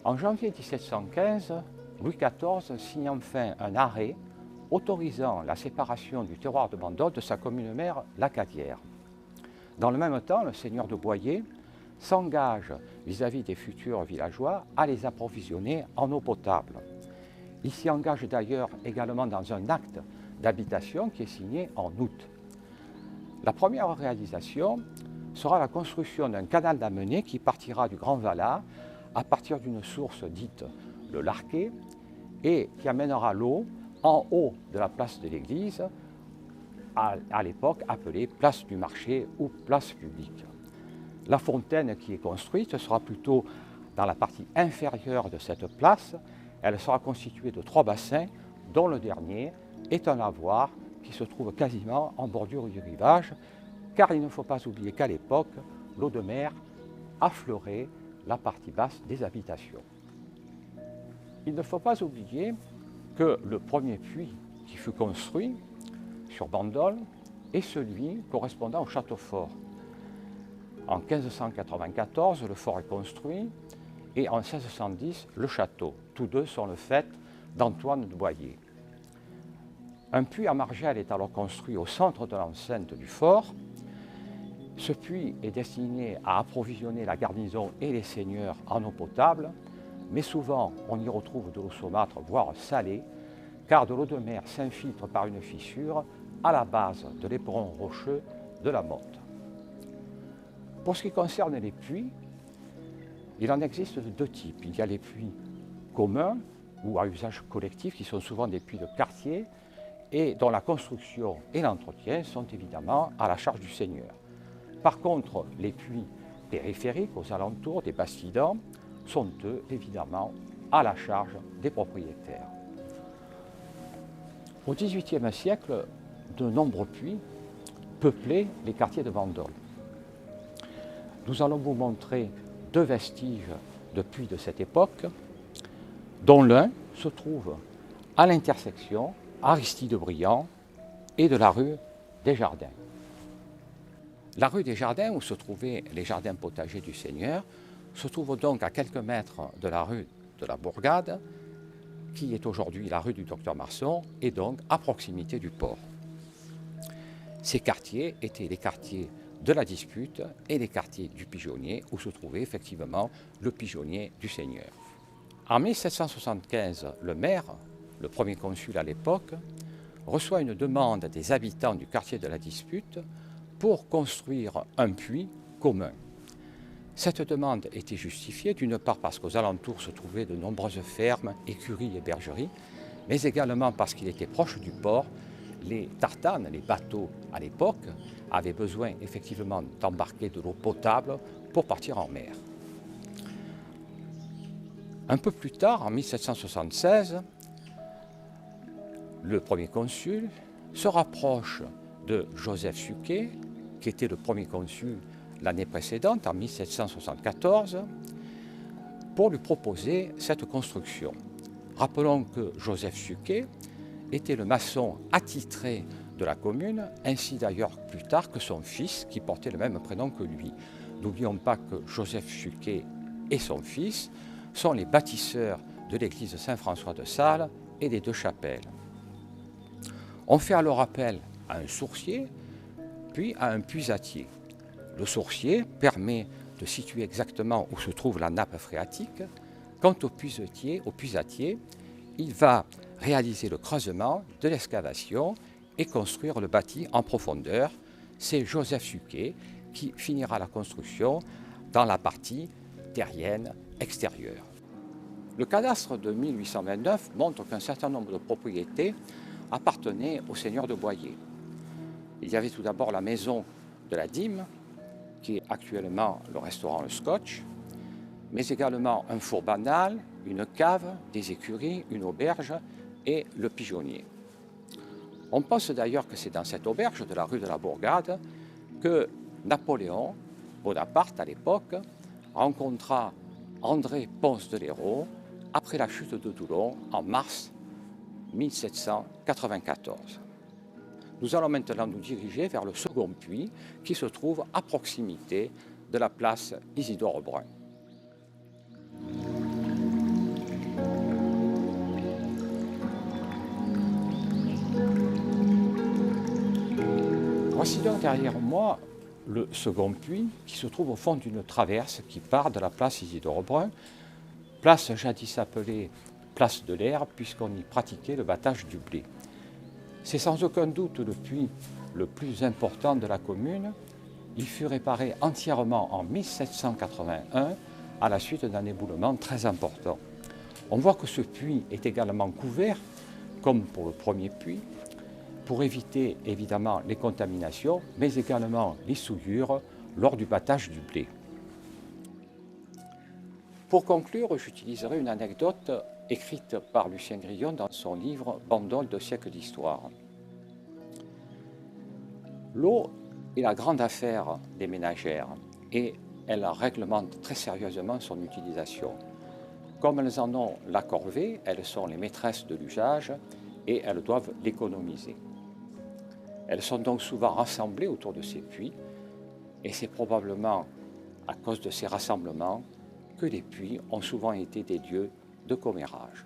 En janvier 1715, Louis XIV signe enfin un arrêt autorisant la séparation du terroir de Bandol de sa commune mère, l'Acadière. Dans le même temps, le seigneur de Boyer s'engage vis-à-vis des futurs villageois à les approvisionner en eau potable. Il s'y engage d'ailleurs également dans un acte d'habitation qui est signé en août. La première réalisation sera la construction d'un canal d'amener qui partira du Grand Valat à partir d'une source dite le Larquet et qui amènera l'eau en haut de la place de l'église, à l'époque appelée place du marché ou place publique. La fontaine qui est construite sera plutôt dans la partie inférieure de cette place. Elle sera constituée de 3 bassins, dont le dernier est un lavoir qui se trouve quasiment en bordure du rivage, car il ne faut pas oublier qu'à l'époque, l'eau de mer affleurait la partie basse des habitations. Il ne faut pas oublier que le premier puits qui fut construit sur Bandol est celui correspondant au château fort. En 1594, le fort est construit et en 1610, le château. Tous deux sont le fait d'Antoine de Boyer. Un puits à margelle est alors construit au centre de l'enceinte du fort. Ce puits est destiné à approvisionner la garnison et les seigneurs en eau potable, mais souvent on y retrouve de l'eau saumâtre, voire salée, car de l'eau de mer s'infiltre par une fissure à la base de l'éperon rocheux de la motte. Pour ce qui concerne les puits, il en existe de 2 types. Il y a les puits communs ou à usage collectif, qui sont souvent des puits de quartier et dont la construction et l'entretien sont évidemment à la charge du seigneur. Par contre, les puits périphériques aux alentours des bastidans sont eux évidemment à la charge des propriétaires. Au XVIIIe siècle, de nombreux puits peuplaient les quartiers de Bandol. Nous allons vous montrer 2 vestiges de puits de cette époque, dont l'un se trouve à l'intersection Aristide-Briand et de la rue des Jardins. La rue des Jardins, où se trouvaient les jardins potagers du Seigneur, se trouve donc à quelques mètres de la rue de la Bourgade, qui est aujourd'hui la rue du Docteur Marson, et donc à proximité du port. Ces quartiers étaient les quartiers de la Dispute et les quartiers du Pigeonnier, où se trouvait effectivement le pigeonnier du Seigneur. En 1775, le maire, le premier consul à l'époque, reçoit une demande des habitants du quartier de la Dispute pour construire un puits commun. Cette demande était justifiée d'une part parce qu'aux alentours se trouvaient de nombreuses fermes, écuries et bergeries, mais également parce qu'il était proche du port. Les tartanes, les bateaux à l'époque, avaient besoin effectivement d'embarquer de l'eau potable pour partir en mer. Un peu plus tard, en 1776, le premier consul se rapproche de Joseph Suquet, qui était le premier consul l'année précédente, en 1774, pour lui proposer cette construction. Rappelons que Joseph Suquet était le maçon attitré de la commune, ainsi d'ailleurs plus tard que son fils, qui portait le même prénom que lui. N'oublions pas que Joseph Suquet et son fils sont les bâtisseurs de l'église Saint-François de Sales et des 2 chapelles. On fait alors appel à un sourcier, puis à un puisatier. Le sourcier permet de situer exactement où se trouve la nappe phréatique. Quant au puisatier, il va réaliser le creusement de l'excavation et construire le bâti en profondeur. C'est Joseph Suquet qui finira la construction dans la partie terrienne extérieure. Le cadastre de 1829 montre qu'un certain nombre de propriétés appartenaient au seigneur de Boyer. Il y avait tout d'abord la maison de la Dîme, qui est actuellement le restaurant Le Scotch, mais également un four banal, une cave, des écuries, une auberge et le pigeonnier. On pense d'ailleurs que c'est dans cette auberge de la rue de la Bourgade que Napoléon Bonaparte, à l'époque, rencontra André Ponce de Léraud après la chute de Toulon en mars 1794. Nous allons maintenant nous diriger vers le second puits qui se trouve à proximité de la place Isidore Brun. Voici donc derrière moi le second puits qui se trouve au fond d'une traverse qui part de la place Isidore-Brun, place jadis appelée place de l'Air puisqu'on y pratiquait le battage du blé. C'est sans aucun doute le puits le plus important de la commune. Il fut réparé entièrement en 1781 à la suite d'un éboulement très important. On voit que ce puits est également couvert, comme pour le premier puits, pour éviter évidemment les contaminations, mais également les souillures lors du battage du blé. Pour conclure, j'utiliserai une anecdote écrite par Lucien Grillon dans son livre « Bandol de siècles d'histoire ». L'eau est la grande affaire des ménagères et elles réglementent très sérieusement son utilisation. Comme elles en ont la corvée, elles sont les maîtresses de l'usage et elles doivent l'économiser. Elles sont donc souvent rassemblées autour de ces puits et c'est probablement à cause de ces rassemblements que les puits ont souvent été des lieux de commérage.